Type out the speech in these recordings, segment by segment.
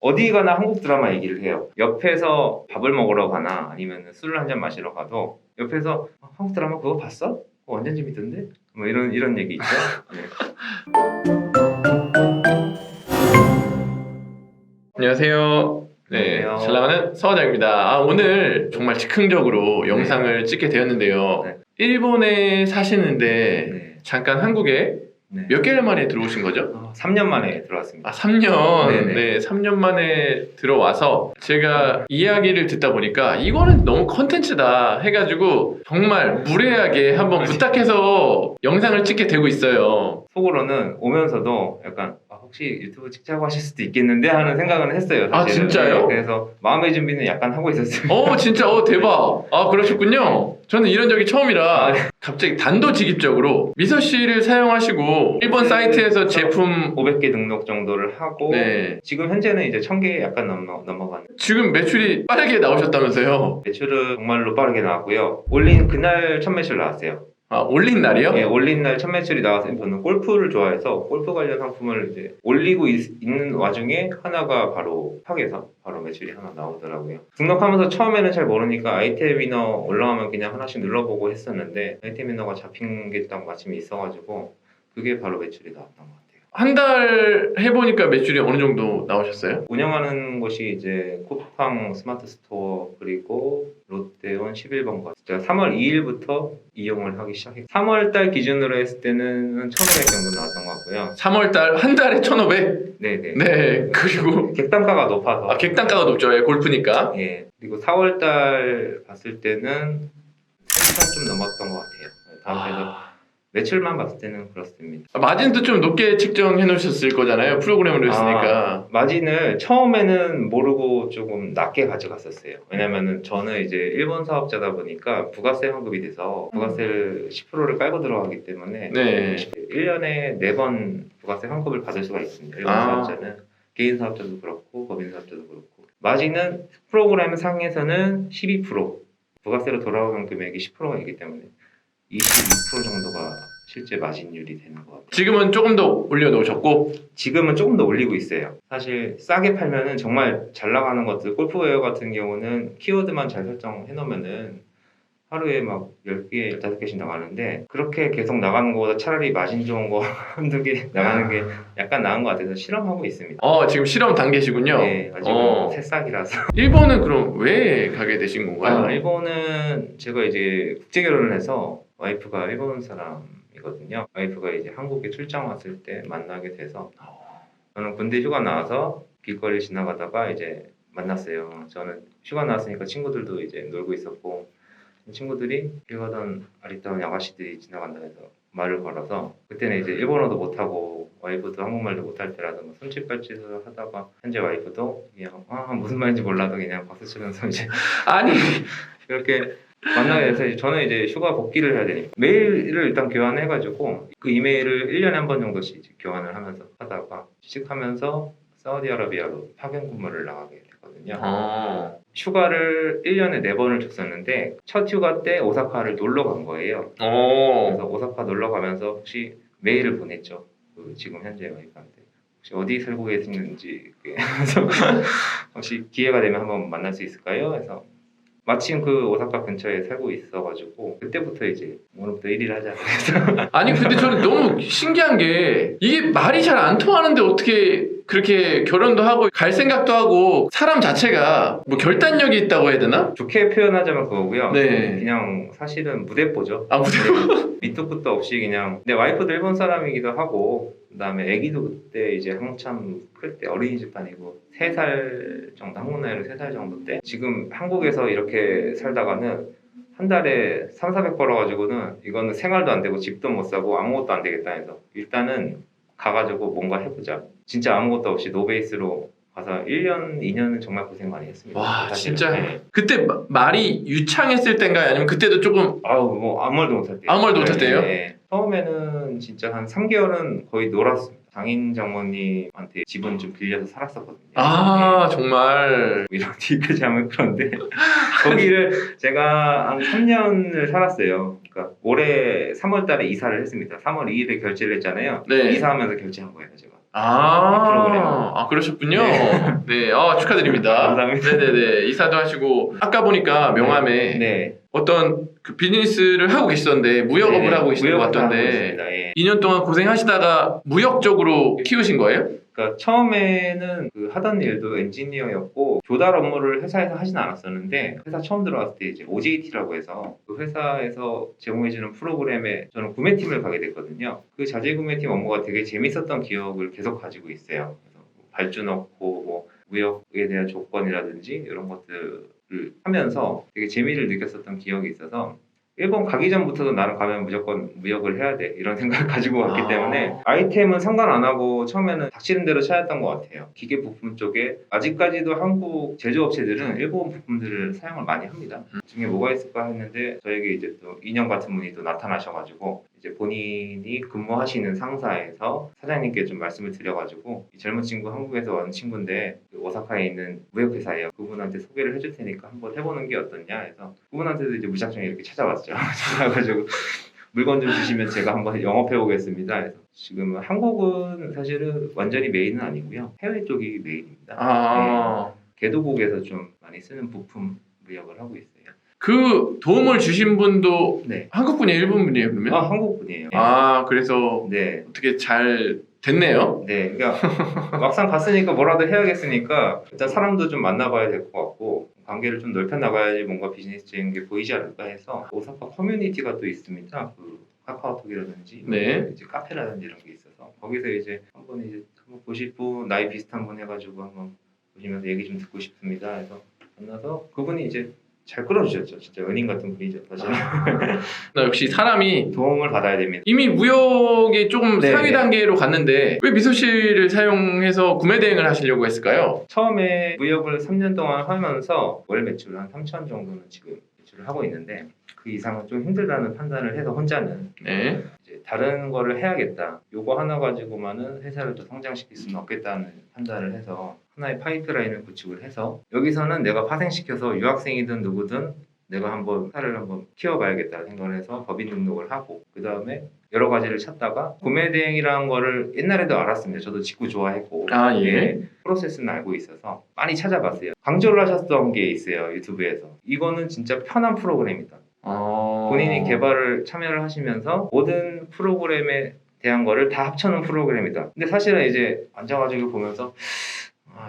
어디 가나 한국 드라마 얘기를 해요. 옆에서 밥을 먹으러 가나 아니면 술을 한잔 마시러 가도 옆에서 한국 드라마 그거 봤어? 그거 완전 재밌던데? 뭐 이런 얘기 있죠. 네. 안녕하세요. 네, 안녕하세요. 잘 나가는 서과장입니다. 오늘 정말 즉흥적으로 영상을 찍게 되었는데요. 네. 일본에 사시는데 네. 잠깐 한국에 네. 몇 개월 만에 들어오신 거죠? 3년 만에 들어왔습니다. 3년. 네네. 네, 3년 만에 들어와서 제가 이야기를 듣다 보니까 이거는 너무 컨텐츠다 해가지고 정말 무례하게 한번 부탁해서 영상을 찍게 되고 있어요. 속으로는 오면서도 약간 혹시 유튜브 찍자고 하실 수도 있겠는데 하는 생각은 했어요. 사실은. 진짜요? 네, 그래서 마음의 준비는 약간 하고 있었어요. 진짜 대박. 그러셨군요. 저는 이런 적이 처음이라 네. 갑자기 단도직입적으로 미소씨를 사용하시고 일본 사이트에서 제품 500개 등록 정도를 하고 네. 지금 현재는 이제 1000개 약간 넘어가는. 지금 매출이 빠르게 나오셨다면서요? 매출은 정말로 빠르게 나왔고요. 올린 그날 첫 매출 나왔어요. 올린 날이요? 네, 올린 날 첫 매출이 나와서 저는 골프를 좋아해서 골프 관련 상품을 이제 올리고 있는 와중에 하나가 바로 팍에서 바로 매출이 하나 나오더라고요. 등록하면서 처음에는 잘 모르니까 아이템 위너 올라오면 그냥 하나씩 눌러보고 했었는데 아이템 위너가 잡힌 게 딱 마침에 있어가지고 그게 바로 매출이 나왔던 것 같아요. 한 달 해보니까 매출이 어느 정도 나오셨어요? 운영하는 곳이 이제 쿠팡 스마트 스토어 그리고 롯데원 11번가 제가 3월 2일부터 이용을 하기 시작했어요. 3월달 기준으로 했을 때는 1,500 정도 나왔던 것 같고요. 3월달 한 달에 1,500? 네네. 네, 그리고 객단가가 높아서 객단가가 높죠. 골프니까. 예. 그리고 4월달 봤을 때는 3,000 좀 넘었던 것 같아요. 다음에서 매출만 봤을 때는 그렇습니다. 마진도 좀 높게 측정해 놓으셨을 거잖아요. 프로그램으로 했으니까. 마진을 처음에는 모르고 조금 낮게 가져갔었어요. 왜냐면은 저는 이제 일본 사업자다 보니까 부가세 환급이 돼서 부가세를 10%를 깔고 들어가기 때문에 네. 1년에 4번 부가세 환급을 받을 수가 있습니다. 일본 사업자는 개인 사업자도 그렇고 법인 사업자도 그렇고 마진은 프로그램 상에서는 12% 부가세로 돌아오는 금액이 10%이기 때문에 22% 정도가 실제 마진율이 되는 것 같아요. 지금은 조금 더 올려놓으셨고 지금은 조금 더 올리고 있어요. 사실 싸게 팔면은 정말 잘 나가는 것들 골프웨어 같은 경우는 키워드만 잘 설정해 놓으면은 하루에 막 10개, 15개씩 나가는데 그렇게 계속 나가는 것보다 차라리 마진 좋은 거 한두 개 나가는 게 약간 나은 것 같아서 실험하고 있습니다. 지금 실험 단계시군요. 네, 아직은 새싹이라서. 일본은 그럼 왜 가게 되신 건가요? 일본은 제가 이제 국제 결혼을 해서 와이프가 일본 사람이거든요. 와이프가 이제 한국에 출장 왔을 때 만나게 돼서 저는 군대 휴가 나와서 길거리 지나가다가 이제 만났어요. 저는 휴가 나왔으니까 친구들도 이제 놀고 있었고 친구들이 길 가던 아리따운 아가씨들이 지나간다 해서 말을 걸어서 그때는 이제 일본어도 못하고 와이프도 한국말도 못할 때라서 뭐 손짓발짓을 하다가 현재 와이프도 그냥 무슨 말인지 몰라도 그냥 박수 치면서 이제 아니 이렇게 만나게 돼서 저는 이제 휴가 복귀를 해야 되니까 메일을 일단 교환해가지고 그 이메일을 1년에 한 번 정도씩 이제 교환을 하면서 하다가 취직하면서 사우디아라비아로 파견 근무를 나가게 됐거든요. 휴가를 1년에 4번을 줬었는데 첫 휴가 때 오사카를 놀러 간 거예요. 그래서 오사카 놀러 가면서 혹시 메일을 보냈죠. 지금 현재 와이프한테 혹시 어디 살고 계시는지 그래서 혹시 기회가 되면 한번 만날 수 있을까요? 해서 마침 그 오사카 근처에 살고 있어가지고 그때부터 이제 오늘부터 1일 하자 그래서 아니 근데 저는 너무 신기한 게 이게 말이 잘 안 통하는데 어떻게 그렇게 결혼도 하고 갈 생각도 하고 사람 자체가 뭐 결단력이 있다고 해야 되나? 좋게 표현하자면 그거고요. 네. 그냥 사실은 무대뽀죠. 무대뽀. 밑도 끝도 없이 그냥 내 와이프도 일본 사람이기도 하고 그다음에 아기도 그때 이제 한참 클 때 어린이집 다니고 3살 정도 한국 나이로 3살 정도 때 지금 한국에서 이렇게 살다가는 한 달에 3,400 벌어가지고는 이거는 생활도 안 되고 집도 못 사고 아무것도 안 되겠다 해서 일단은 가가지고 뭔가 해보자. 진짜 아무것도 없이 노베이스로 가서 1년, 2년은 정말 고생 많이 했습니다. 와 사실은. 진짜 네. 그때 말이 유창했을 때인가요? 아니면 그때도 조금 뭐 아무 말도 못할 때. 아무 말도 못할 때요? 네. 처음에는 진짜 한 3개월은 거의 놀았습니다. 장인 장모님한테 집은 좀 빌려서 살았었거든요. 네. 정말 이런 뒤까지 하면 그런데 거기를 제가 한 3년을 살았어요. 그러니까 올해 3월 달에 이사를 했습니다. 3월 2일에 결제를 했잖아요. 네. 이사하면서 결제한 거예요, 제가. 프로그램. 그러셨군요. 네, 축하드립니다. 감사합니다. 네네네. 이사도 하시고 아까 보니까 명함에 네. 어떤 그 비즈니스를 하고 계시던데 무역업을 네네. 하고 계시는 것 무역을 하고 같던데 있습니다. 예. 2년 동안 고생하시다가 무역적으로 키우신 거예요? 그러니까 처음에는 그 하던 일도 엔지니어였고 조달 업무를 회사에서 하진 않았었는데 회사 처음 들어왔을 때 이제 OJT라고 해서 그 회사에서 제공해주는 프로그램에 저는 구매팀을 가게 됐거든요. 그 자재 구매팀 업무가 되게 재밌었던 기억을 계속 가지고 있어요. 그래서 발주 넣고 뭐 무역에 대한 조건이라든지 이런 것들을 하면서 되게 재미를 느꼈었던 기억이 있어서 일본 가기 전부터도 나는 가면 무조건 무역을 해야 돼 이런 생각을 가지고 왔기 때문에 아이템은 상관 안 하고 처음에는 닥치는 대로 찾았던 것 같아요. 기계 부품 쪽에 아직까지도 한국 제조업체들은 일본 부품들을 사용을 많이 합니다. 중에 뭐가 있을까 했는데 저에게 이제 또 인형 같은 분이 또 나타나셔가지고 이제 본인이 근무하시는 상사에서 사장님께 좀 말씀을 드려가지고 이 젊은 친구 한국에서 온 친구인데 그 오사카에 있는 무역회사예요. 그분한테 소개를 해줄 테니까 한번 해보는 게 어떻냐 해서 그분한테도 이제 무작정 이렇게 찾아왔죠. 찾아가지고 물건 좀 주시면 제가 한번 영업해 보겠습니다. 그래서 지금 한국은 사실은 완전히 메인은 아니고요. 해외 쪽이 메인입니다. 네. 개도국에서 좀 많이 쓰는 부품 무역을 하고 있어요. 그 도움을 주신 분도 네. 한국 분이에요, 일본 분이에요, 그러면? 한국 분이에요. 그래서 네. 어떻게 잘 됐네요. 네, 그러니까 막상 갔으니까 뭐라도 해야겠으니까 일단 사람도 좀 만나봐야 될 것 같고 관계를 좀 넓혀 나가야지 뭔가 비즈니스적인 게 보이지 않을까 해서 오사카 커뮤니티가 또 있습니다. 그 카카오톡이라든지 네. 이제 카페라든지 이런 게 있어서 거기서 이제 한번 보실 분 나이 비슷한 분 해가지고 한번 보시면서 얘기 좀 듣고 싶습니다. 해서 만나서 그분이 이제 잘 끌어주셨죠. 진짜 은인 같은 분이죠. 사실 역시 사람이 도움을 받아야 됩니다. 이미 무역이 조금 네, 상위 네. 단계로 갔는데 왜 미소씨를 사용해서 구매 대행을 하시려고 했을까요? 처음에 무역을 3년 동안 하면서 월 매출 한 3천 정도는 지금 매출을 하고 있는데 그 이상은 좀 힘들다는 판단을 해서 혼자는 네. 이제 다른 거를 해야겠다. 요거 하나 가지고만은 회사를 또 성장시킬 수는 없겠다는 판단을 해서 하나의 파이프라인을 구축을 해서 여기서는 내가 파생시켜서 유학생이든 누구든 내가 한번 회사를 한번 키워봐야겠다 생각을 해서 법인 등록을 하고 그 다음에 여러 가지를 찾다가 구매 대행이라는 거를 옛날에도 알았습니다. 저도 직구 좋아했고 예. 프로세스는 알고 있어서 많이 찾아봤어요. 강조를 하셨던 게 있어요. 유튜브에서. 이거는 진짜 편한 프로그램이다. 본인이 개발을 참여를 하시면서 모든 프로그램에 대한 거를 다 합쳐놓은 프로그램이다. 근데 사실은 이제 앉아가지고 보면서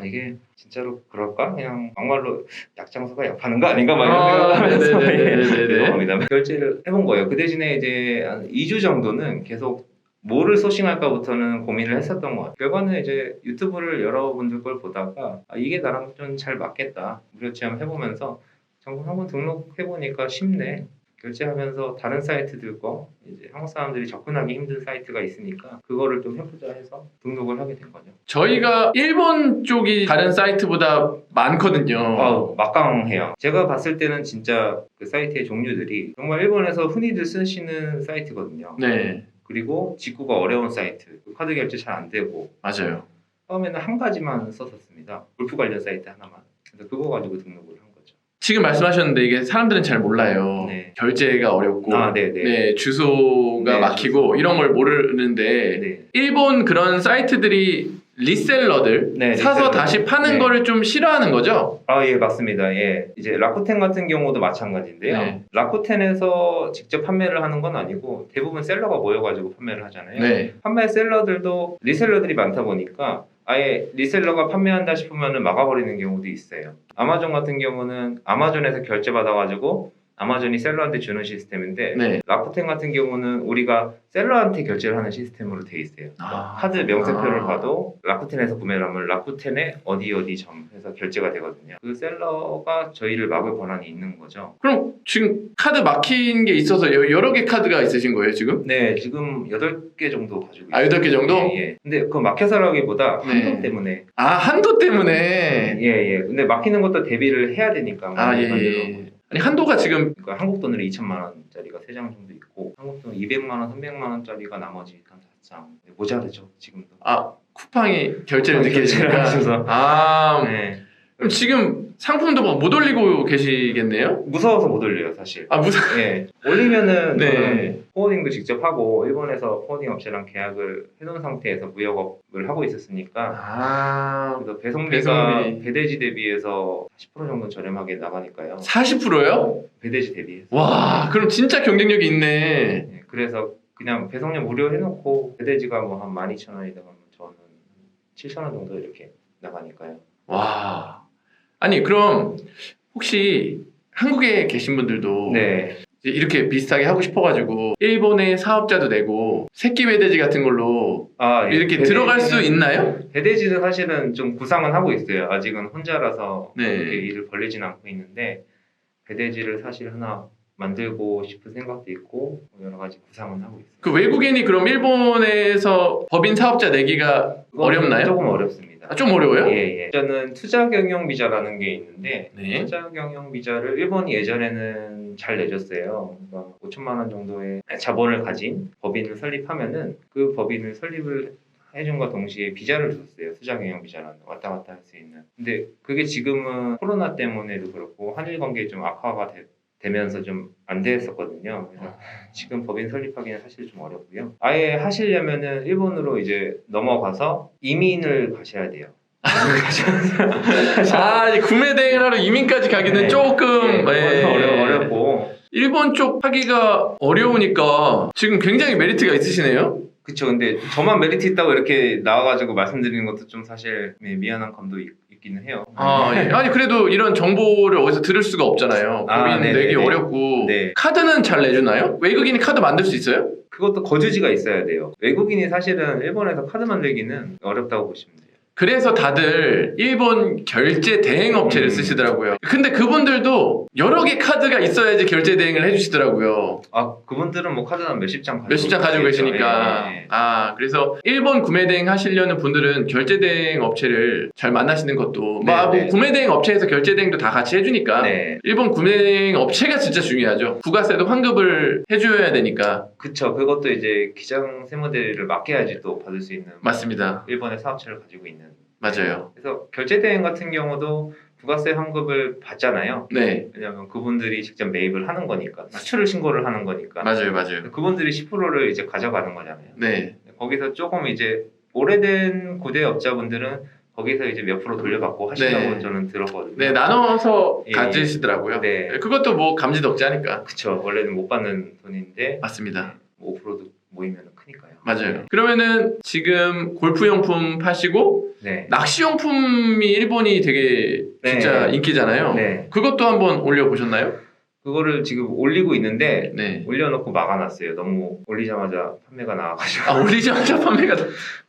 이게 진짜로 그럴까? 그냥 막말로 약장수가 약하는 거 아닌가? 막 이런 생각을 하면서 죄송합니다. 결제를 해본 거예요. 그 대신에 이제 한 2주 정도는 계속 뭐를 소싱할까부터는 고민을 했었던 것 같아요. 결과는 이제 유튜브를 여러분들 걸 보다가 이게 나랑 좀 잘 맞겠다. 무료 체험 해보면서 전국 한번 등록해보니까 쉽네. 결제하면서 다른 사이트들 거 이제 한국 사람들이 접근하기 힘든 사이트가 있으니까 그거를 좀 해보자 해서 등록을 하게 된 거죠. 저희가 일본 쪽이 다른 사이트보다 많거든요. 막강해요. 제가 봤을 때는 진짜 그 사이트의 종류들이 정말 일본에서 흔히들 쓰시는 사이트거든요. 네. 그리고 직구가 어려운 사이트, 카드 결제 잘 안 되고 맞아요. 처음에는 한 가지만 썼었습니다. 골프 관련 사이트 하나만. 그래서 그거 가지고 등록을 한 거죠. 지금 말씀하셨는데 이게 사람들은 잘 몰라요. 네. 결제가 어렵고 네네. 주소가 막히고 주소. 이런 걸 모르는데 네. 일본 그런 사이트들이 리셀러들 사서 리셀러. 다시 파는 거를 좀 싫어하는 거죠? 예, 맞습니다. 예. 이제 라쿠텐 같은 경우도 마찬가지인데요. 네. 라쿠텐에서 직접 판매를 하는 건 아니고 대부분 셀러가 모여가지고 판매를 하잖아요. 네. 판매 셀러들도 리셀러들이 많다 보니까 아예 리셀러가 판매한다 싶으면 막아버리는 경우도 있어요. 아마존 같은 경우는 아마존에서 결제받아가지고 아마존이 셀러한테 주는 시스템인데 네. 라쿠텐 같은 경우는 우리가 셀러한테 결제를 하는 시스템으로 돼 있어요. 카드 명세표를 봐도 라쿠텐에서 구매를 하면 라쿠텐에 어디 점 해서 결제가 되거든요. 그 셀러가 저희를 막을 권한이 있는 거죠. 그럼 지금 카드 막힌 게 있어서 여러 개 카드가 있으신 거예요 지금? 네, 지금 8개 정도 가지고 있어요. 8개 정도? 예. 근데 그 막혀서라기보다 네. 한도 때문에. 한도 때문에. 예. 근데 막히는 것도 대비를 해야 되니까. 예. 아니 한도가 지금 그러니까 한국 돈으로 2천만 원짜리가 3장 정도 있고 한국 돈 200만 원, 300만 원짜리가 나머지 한 5장. 모자르죠 지금도. 쿠팡이 결제를 늦게 해주니까. 하셔서. 네. 그럼 지금 상품도 막 못 올리고 계시겠네요? 무서워서 못 올려요, 사실. 아, 무슨. 예. 올리면은 네. 저는 포워딩도 직접 하고 일본에서 포워딩 업체랑 계약을 해놓은 상태에서 무역업을 하고 있었으니까 아, 그래서 배송비가 배송비. 배대지 대비해서 40% 정도 저렴하게 나가니까요. 40%요? 배대지 대비해서. 와, 그럼 진짜 경쟁력이 있네. 예, 그래서 그냥 배송료 무료 해놓고 배대지가 뭐 한 12,000원이다 하면 저는 7,000원 정도 이렇게 나가니까요. 와. 아니, 그럼 혹시 한국에 계신 분들도 네. 이제 이렇게 비슷하게 하고 싶어가지고 일본의 사업자도 내고 새끼 배대지 같은 걸로 아, 예. 이렇게 들어갈 수 있나요? 배대지는 사실은 좀 구상은 하고 있어요. 아직은 혼자라서 네. 그렇게 일을 벌리진 않고 있는데 배대지를 사실 하나 만들고 싶은 생각도 있고 여러 가지 구상은 하고 있어요. 그 외국인이 그럼 일본에서 법인 사업자 내기가 그거는 어렵나요? 조금 어렵습니다. 아, 좀 어려워요? 예, 예. 저는 투자 경영 비자라는 게 있는데 네. 투자 경영 비자를 일본이 예전에는 잘 내줬어요. 그러니까 5천만 원 정도의 자본을 가진 법인을 설립하면은 그 법인을 설립을 해준과 동시에 비자를 줬어요. 투자 경영 비자라는 왔다 갔다 할 수 있는. 근데 그게 지금은 코로나 때문에도 그렇고 한일 관계 좀 악화가 되면서 좀 안 됐었거든요. 그래서 지금 법인 설립하기는 사실 좀 어렵고요. 아예 하시려면은 일본으로 이제 넘어가서 이민을 가셔야 돼요. 아, 이제 구매 대행을 하러 이민까지 가기는 네. 조금 예, 어렵고. 일본 쪽 하기가 어려우니까 지금 굉장히 메리트가 있으시네요. 그쵸. 근데 저만 메리트 있다고 이렇게 나와가지고 말씀드리는 것도 좀 사실 미안한 감도 있기는 해요. 아, 예. 아니 그래도 이런 정보를 어디서 들을 수가 없잖아요. 아, 법인 네네네. 내기 어렵고. 네. 카드는 잘 내주나요? 외국인이 카드 만들 수 있어요? 그것도 거주지가 있어야 돼요. 외국인이 사실은 일본에서 카드 만들기는 어렵다고 보시면 돼요. 그래서 다들 일본 결제 대행 업체를 쓰시더라고요. 근데 그분들도 여러 개 카드가 있어야지 결제 대행을 해주시더라고요. 아, 그분들은 뭐 카드 한 몇십 장 가지고 몇십 장 가지고 계시겠죠. 계시니까. 예, 예. 아, 그래서 일본 구매 대행 하시려는 분들은 결제 대행 업체를 잘 만나시는 것도. 네, 뭐 네. 구매 대행 업체에서 결제 대행도 다 같이 해주니까. 네. 일본 구매 대행 업체가 진짜 중요하죠. 부가세도 환급을 해줘야 되니까. 그쵸. 그것도 이제 기장 세무대리를 맡겨야지 또 받을 수 있는 맞습니다. 일본의 사업체를 가지고 있는. 맞아요. 그래서 결제 대행 같은 경우도 부가세 환급을 받잖아요. 네, 왜냐하면 그분들이 직접 매입을 하는 거니까 수출을 신고를 하는 거니까. 맞아요, 맞아요. 그분들이 10%를 이제 가져가는 거잖아요. 네, 거기서 조금 이제 오래된 고대 업자분들은 거기서 이제 몇 프로 돌려받고 하시라고 네. 저는 들었거든요. 네, 나눠서 예, 가지시더라고요. 네. 그것도 뭐 감지덕지하니까. 그쵸. 원래는 못 받는 돈인데 맞습니다. 5%도 모이면 크니까요. 맞아요. 그러면은 지금 골프용품 파시고 네. 낚시용품이 일본이 되게 진짜 네. 인기잖아요. 네. 그것도 한번 올려보셨나요? 그거를 지금 올리고 있는데 네. 올려놓고 막아놨어요. 너무 올리자마자 판매가 나와가지고. 아, 올리자마자 판매가.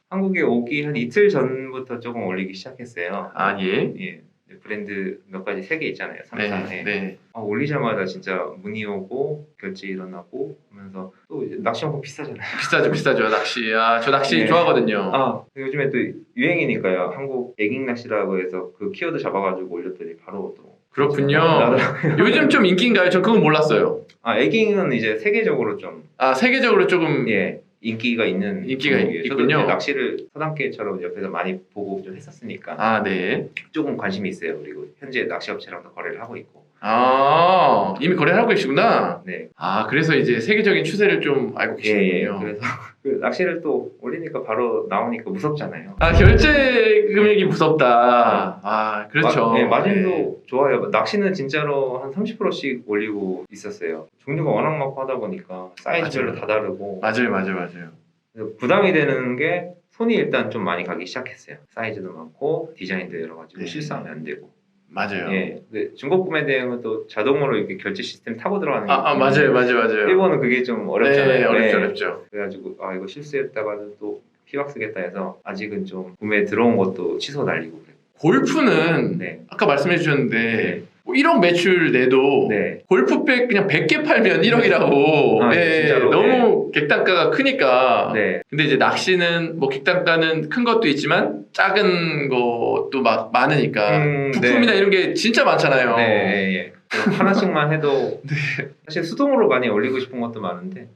한국에 오기 한 이틀 전부터 조금 올리기 시작했어요. 아, 예. 예. 브랜드 몇 가지 3개 있잖아요. 네, 3사에. 네. 올리자마자 진짜 문의 오고 결제 일어나고 하면서 또 이제 낚시용품 비싸잖아요. 비싸죠, 비싸죠. 낚시. 아, 저 낚시 네. 좋아하거든요. 아, 요즘에 또 유행이니까요. 한국 애깅 낚시라고 해서 그 키워드 잡아가지고 올렸더니 바로 또 그렇군요. 나더라고요. 요즘 좀 인기인가요? 전 그건 몰랐어요. 아, 애깅은 이제 세계적으로 좀 아, 세계적으로 조금. 예. 인기가 있는 인기가 종목이에요. 저도 있군요. 이제 낚시를 서당계처럼 옆에서 많이 보고 좀 했었으니까 아, 네. 조금 관심이 있어요. 그리고 현재 낚시업체랑도 거래를 하고 있고. 아, 이미 거래를 하고 계시구나. 네. 아, 그래서 이제 세계적인 추세를 좀 알고 예, 예. 계시군요. 그래서 그 낚시를 또 올리니까 바로 나오니까 무섭잖아요. 아, 결제 금액이 무섭다. 아, 그렇죠. 네, 마진도 좋아요. 낚시는 진짜로 한 30%씩 올리고 있었어요. 종류가 워낙 많고 하다 보니까 사이즈별로 맞아요. 다 다르고 맞아요, 맞아요, 맞아요. 그래서 부담이 되는 게 손이 일단 좀 많이 가기 시작했어요. 사이즈도 많고 디자인도 여러 가지고 네. 실수하면 안 되고. 맞아요. 예. 근데 중고 구매 대행은 또 자동으로 이렇게 결제 시스템 타고 들어가는 게 아, 맞아요, 맞아요, 맞아요. 일본은 그게 좀 어렵잖아요. 네, 어렵죠, 네. 어렵죠. 그래가지고 아 이거 실수했다가는 또 피박 쓰겠다 해서 아직은 좀 구매 들어온 것도 취소 날리고 그래요. 골프는 네. 아까 말씀해 주셨는데 네. 뭐 1억 매출 내도 네. 골프백 그냥 100개 팔면 1억이라고. 아, 진짜로, 너무 객단가가 크니까. 네. 근데 이제 낚시는 뭐 객단가는 큰 것도 있지만 작은 것도 막 많으니까 부품이나 네. 이런 게 진짜 많잖아요. 네. 예. 하나씩만 해도 사실 수동으로 많이 올리고 싶은 것도 많은데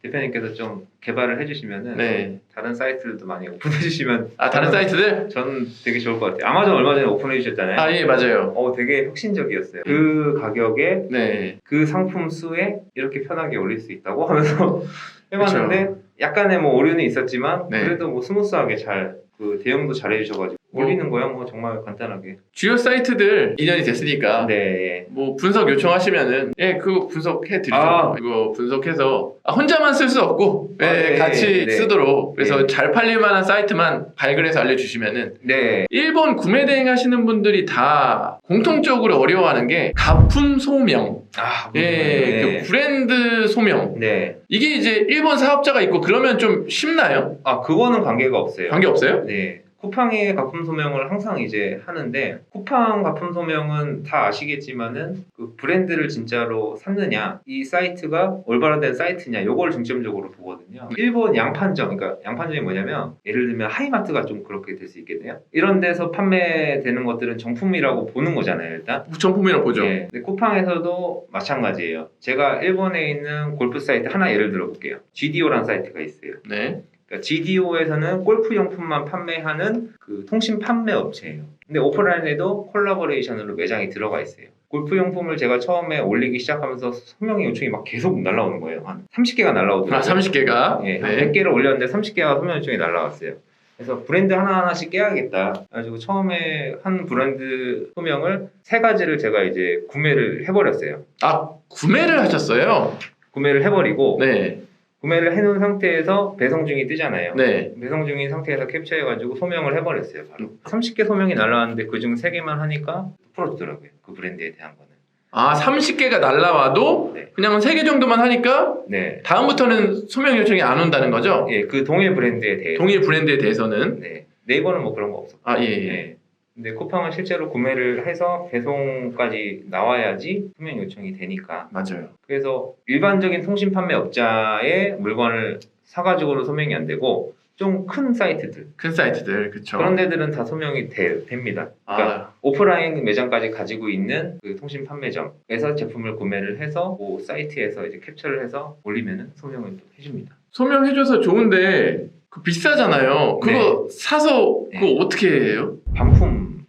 대표님께서 좀 개발을 해주시면은 네. 다른 사이트들도 많이 오픈해주시면 아 다른 사이트들? 저는 되게 좋을 것 같아요. 아마존 얼마 전에 오픈해주셨잖아요. 아 예 맞아요. 되게 혁신적이었어요. 그 가격에 네. 그 상품 수에 이렇게 편하게 올릴 수 있다고 하면서 해봤는데 그쵸. 약간의 뭐 오류는 있었지만 네. 그래도 뭐 스무스하게 잘 그 대응도 잘 해주셔가지고 올리는 거야 뭐 정말 간단하게. 주요 사이트들 2년이 됐으니까 네. 뭐 분석 요청하시면은 그거 분석해 드리죠. 아. 이거 분석해서 혼자만 쓸 수 없고 네, 같이 네. 쓰도록 그래서 네. 잘 팔릴 만한 사이트만 발굴해서 알려주시면은 네. 일본 구매 대행 하시는 분들이 다 공통적으로 어려워하는 게 가품 소명, 네. 그 브랜드 소명. 네. 이게 이제 일본 사업자가 있고 그러면 좀 쉽나요? 그거는 관계가 없어요. 관계 없어요? 네. 쿠팡의 가품 소명을 항상 이제 하는데 쿠팡 가품 소명은 다 아시겠지만은 그 브랜드를 진짜로 샀느냐 이 사이트가 올바른 사이트냐 요걸 중점적으로 보거든요. 일본 양판점 그러니까 양판점이 뭐냐면 예를 들면 하이마트가 좀 그렇게 될 수 있겠네요. 이런 데서 판매되는 것들은 정품이라고 보는 거잖아요 일단. 정품이라고 보죠. 네. 근데 쿠팡에서도 마찬가지예요. 제가 일본에 있는 골프 사이트 하나 예를 들어 볼게요. GDO라는 사이트가 있어요. 네. 그러니까 GDO에서는 골프용품만 판매하는 그 통신 판매 업체예요. 근데 오프라인에도 콜라보레이션으로 매장이 들어가 있어요. 골프용품을 제가 처음에 올리기 시작하면서 소명 요청이 막 계속 날라오는 거예요. 한 30개가 날라오더라고요. 30개가? 예, 네. 100개를 올렸는데 30개가 소명 요청이 날라왔어요. 그래서 브랜드 하나하나씩 깨야겠다. 그래가지고 처음에 한 브랜드 소명을 3가지를 제가 이제 구매를 해버렸어요. 구매를 하셨어요? 구매를 해버리고 네. 구매를 해놓은 상태에서 배송 중이 뜨잖아요. 네. 배송 중인 상태에서 캡처해가지고 소명을 해버렸어요. 바로 30개 소명이 날라왔는데 그중 3개만 하니까 풀어주더라고요. 그 브랜드에 대한 거는. 30개가 날라와도 네. 그냥 3개 정도만 하니까 네. 다음부터는 소명 요청이 안 온다는 거죠? 예, 그 동일 브랜드에 대해서. 동일 브랜드에 대해서는? 네. 네이버는 뭐 그런 거 없었고. 예. 네. 근데 쿠팡은 실제로 구매를 해서 배송까지 나와야지 소명 요청이 되니까. 맞아요. 그래서 일반적인 통신 판매 업자의 물건을 사가지고는 소명이 안 되고 좀 큰 사이트들 큰 사이트들, 그쵸. 그런 데들은 다 소명이 됩니다. 그러니까 오프라인 매장까지 가지고 있는 그 통신 판매점에서 제품을 구매를 해서 그 사이트에서 이제 캡처를 해서 올리면은 소명을 또 해줍니다. 소명해줘서 좋은데 그 비싸잖아요. 그거 사서 그거 네. 어떻게 해요? 반품.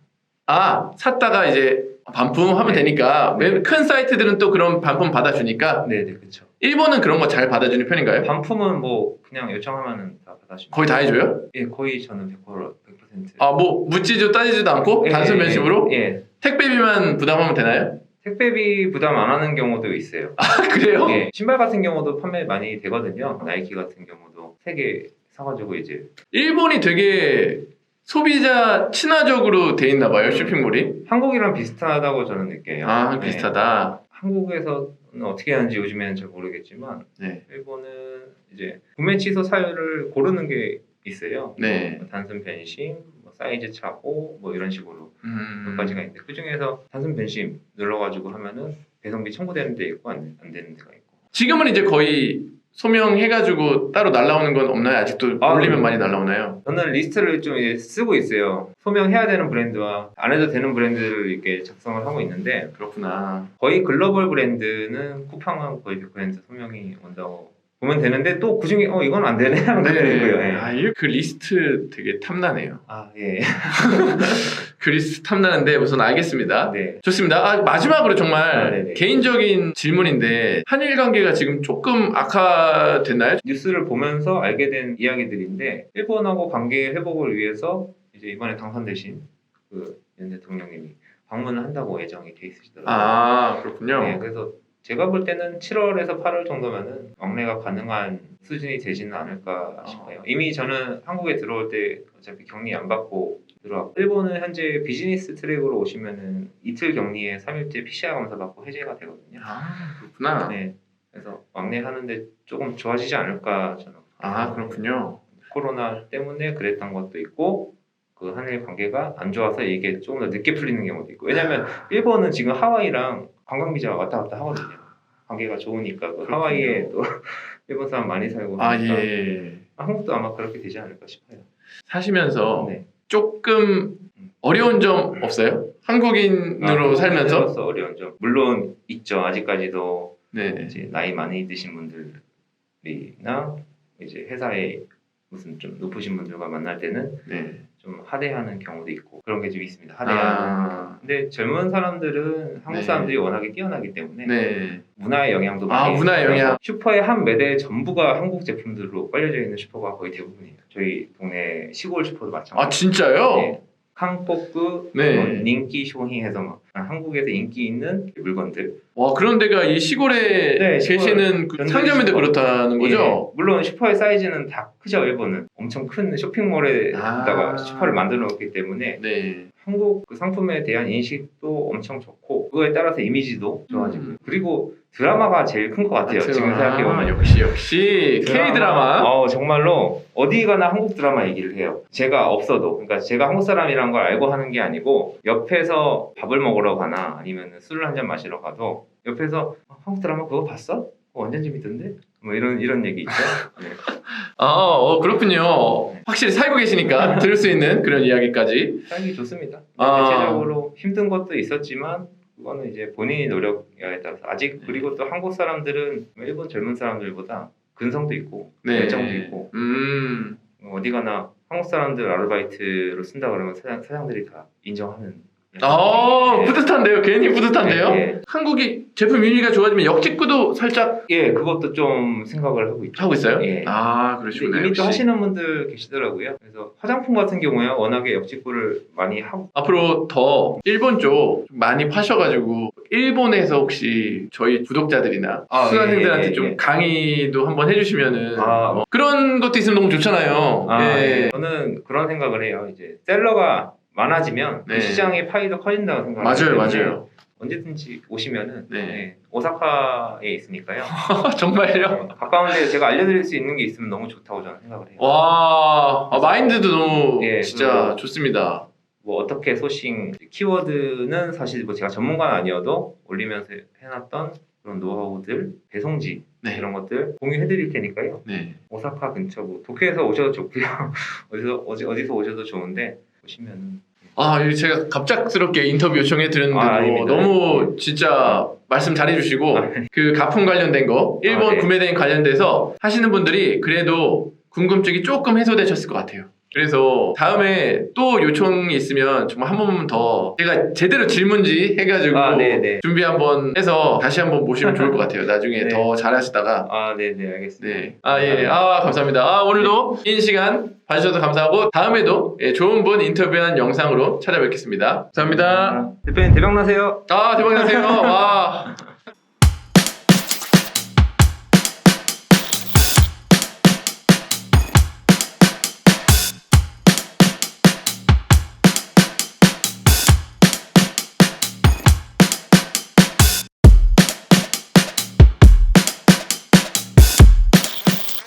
샀다가 이제 반품하면 네. 되니까 큰 사이트들은 또 그런 반품 받아주니까 네네 그렇죠. 일본은 그런 거 잘 받아주는 편인가요? 반품은 뭐 그냥 요청하면은 다 받아줍니다. 거의 다 해줘요? 예, 거의 저는 100%. 뭐 묻지도 따지지도 않고 예, 단순 면심으로? 예. 택배비만 부담하면 되나요? 택배비 부담 안 하는 경우도 있어요. 그래요? 예, 신발 같은 경우도 판매 많이 되거든요. 나이키 같은 경우도 3개 사가지고 이제 일본이 되게 소비자 친화적으로 돼 있나 봐요, 쇼핑몰이. 한국이랑 비슷하다고 저는 느껴요. 네. 비슷하다. 한국에서는 어떻게 하는지 요즘에는 잘 모르겠지만 네. 일본은 이제 구매 취소 사유를 고르는 게 있어요. 네. 뭐 단순 변심, 뭐 사이즈 차고 뭐 이런 식으로 몇 가지가 있는데 그 중에서 단순 변심 눌러가지고 하면은 배송비 청구되는 데 있고 안 되는 데가 있고. 지금은 이제 거의 소명해가지고 따로 날라오는 건 없나요? 아직도 올리면 많이 날라오나요? 저는 리스트를 좀 이제 쓰고 있어요. 소명해야 되는 브랜드와 안 해도 되는 브랜드를 이렇게 작성을 하고 있는데 그렇구나. 거의 글로벌 브랜드는 쿠팡은 거의 100% 소명이 온다고 보면 되는데 또 그중에 이건 안 되네 하는 것도 있고요. 예. 그 리스트 되게 탐나네요. 예. 그 리스트 탐나는데 우선 알겠습니다. 네. 좋습니다. 마지막으로 정말 네네. 개인적인 질문인데 한일 관계가 지금 조금 악화됐나요? 뉴스를 보면서 알게 된 이야기들인데 일본하고 관계 회복을 위해서 이제 이번에 당선되신 그 윤 대통령님이 방문을 한다고 예정이 돼 있으시더라고요. 그렇군요. 네, 그래서 제가 볼 때는 7월에서 8월 정도면은 왕래가 가능한 수준이 되지는 않을까 싶어요. 이미 저는 한국에 들어올 때 어차피 격리 안 받고 들어왔고 일본은 현재 비즈니스 트랙으로 오시면은 이틀 격리에 3일째 PCR 검사 받고 해제가 되거든요. 그렇구나. 네, 그래서 왕래하는데 조금 좋아지지 않을까 저는. 그렇군요. 코로나 때문에 그랬던 것도 있고 그 한일 관계가 안 좋아서 이게 조금 더 늦게 풀리는 경우도 있고 왜냐면 일본은 지금 하와이랑 관광 비자가 왔다 갔다 하거든요. 관계가 좋으니까 그 하와이에 또 일본 사람 많이 살고 하니까 예. 한국도 아마 그렇게 되지 않을까 싶어요. 사시면서 네. 조금 어려운 점 없어요? 한국인으로 살면서? 살면서 어려운 점 물론 있죠. 아직까지도 네. 이제 나이 많이 드신 분들이나 이제 회사에 무슨 좀 높으신 분들과 만날 때는 네. 좀 하대하는 경우도 있고 그런 게 좀 있습니다. 하대하는. 근데 젊은 사람들은 한국 네. 사람들이 워낙에 뛰어나기 때문에 네. 문화의 영향도 많이 문화의 있어요. 영향. 슈퍼의 한 매대 전부가 한국 제품들로 깔려져 있는 슈퍼가 거의 대부분이에요. 저희 동네 시골 슈퍼도 마찬가지. 진짜요? 네. 한국의 네. 인기 쇼핑에서 막 한국에서 인기 있는 물건들. 와, 그런 데가 이 시골에 네, 시골. 계시는 그 현대 상점인데 슈퍼. 그렇다는 거죠? 예. 물론 슈퍼의 사이즈는 다 크죠. 일본은 엄청 큰 쇼핑몰에다가 슈퍼를 만들어 놓기 때문에 네. 한국 그 상품에 대한 인식도 엄청 좋고 그거에 따라서 이미지도 좋아지고 그리고 드라마가 제일 큰 것 같아요. 지금 생각해보면 역시 K-드라마. 정말로 어디 가나 한국 드라마 얘기를 해요. 제가 없어도 그러니까 제가 한국 사람이란 걸 알고 하는 게 아니고 옆에서 밥을 먹으러 가나 아니면 술을 한 잔 마시러 가도 옆에서 한국 드라마 그거 봤어? 그거 완전 재밌던데? 뭐 이런 얘기 있죠. 네. 그렇군요. 확실히 살고 계시니까 들을 수 있는 그런 이야기까지. 살기 좋습니다. 대체적으로 힘든 것도 있었지만 그거는 이제 본인이 노력에 따라서 아직 그리고 또 한국 사람들은 일본 젊은 사람들보다 근성도 있고 열정도 있고 어디 가나 한국 사람들 아르바이트로 쓴다 그러면 사장들이 다 인정하는. 뿌듯한데요. 괜히 뿌듯한데요. 네. 한국이 제품 윤리가 좋아지면 역직구도 살짝 그것도 좀 생각을 하고 있죠. 하고 있어요? 예. 그러시구나. 이미 역시. 또 하시는 분들 계시더라고요. 그래서 화장품 같은 경우에 워낙에 역직구를 많이 하고 앞으로 더 일본 쪽 많이 파셔가지고 일본에서 혹시 저희 구독자들이나 수강생들한테 좀 강의도 한번 해주시면은 그런 것도 있으면 너무 좋잖아요. 저는 그런 생각을 해요. 이제 셀러가 많아지면 그 시장의 파이도 커진다고 생각해요. 맞아요. 언제든지 오시면은 오사카에 있으니까요. 정말요? 가까운데 제가 알려드릴 수 있는 게 있으면 너무 좋다고 저는 생각을 해요. 마인드도 너무 진짜 좋습니다. 뭐 어떻게 소싱 키워드는 사실 뭐 제가 전문가는 아니어도 올리면서 해놨던 그런 노하우들, 배송지 이런 것들 공유해드릴 테니까요. 오사카 근처 뭐 도쿄에서 오셔도 좋고요. 어디서 오셔도 좋은데 보시면은. 제가 갑작스럽게 인터뷰 요청해 드렸는데도 너무 진짜 말씀 잘해주시고 그 가품 관련된 거 일본 구매대행 관련돼서 하시는 분들이 그래도 궁금증이 조금 해소되셨을 것 같아요. 그래서 다음에 또 요청이 있으면 정말 한 번만 더 제가 제대로 질문지 해가지고 준비 한번 해서 다시 한번 모시면 좋을 것 같아요. 나중에 더 잘하시다가 알겠습니다. 감사합니다. 오늘도 긴 시간 봐주셔서 감사하고 다음에도 좋은 분 인터뷰한 영상으로 찾아뵙겠습니다. 감사합니다. 대표님 대박 나세요. 대박 나세요.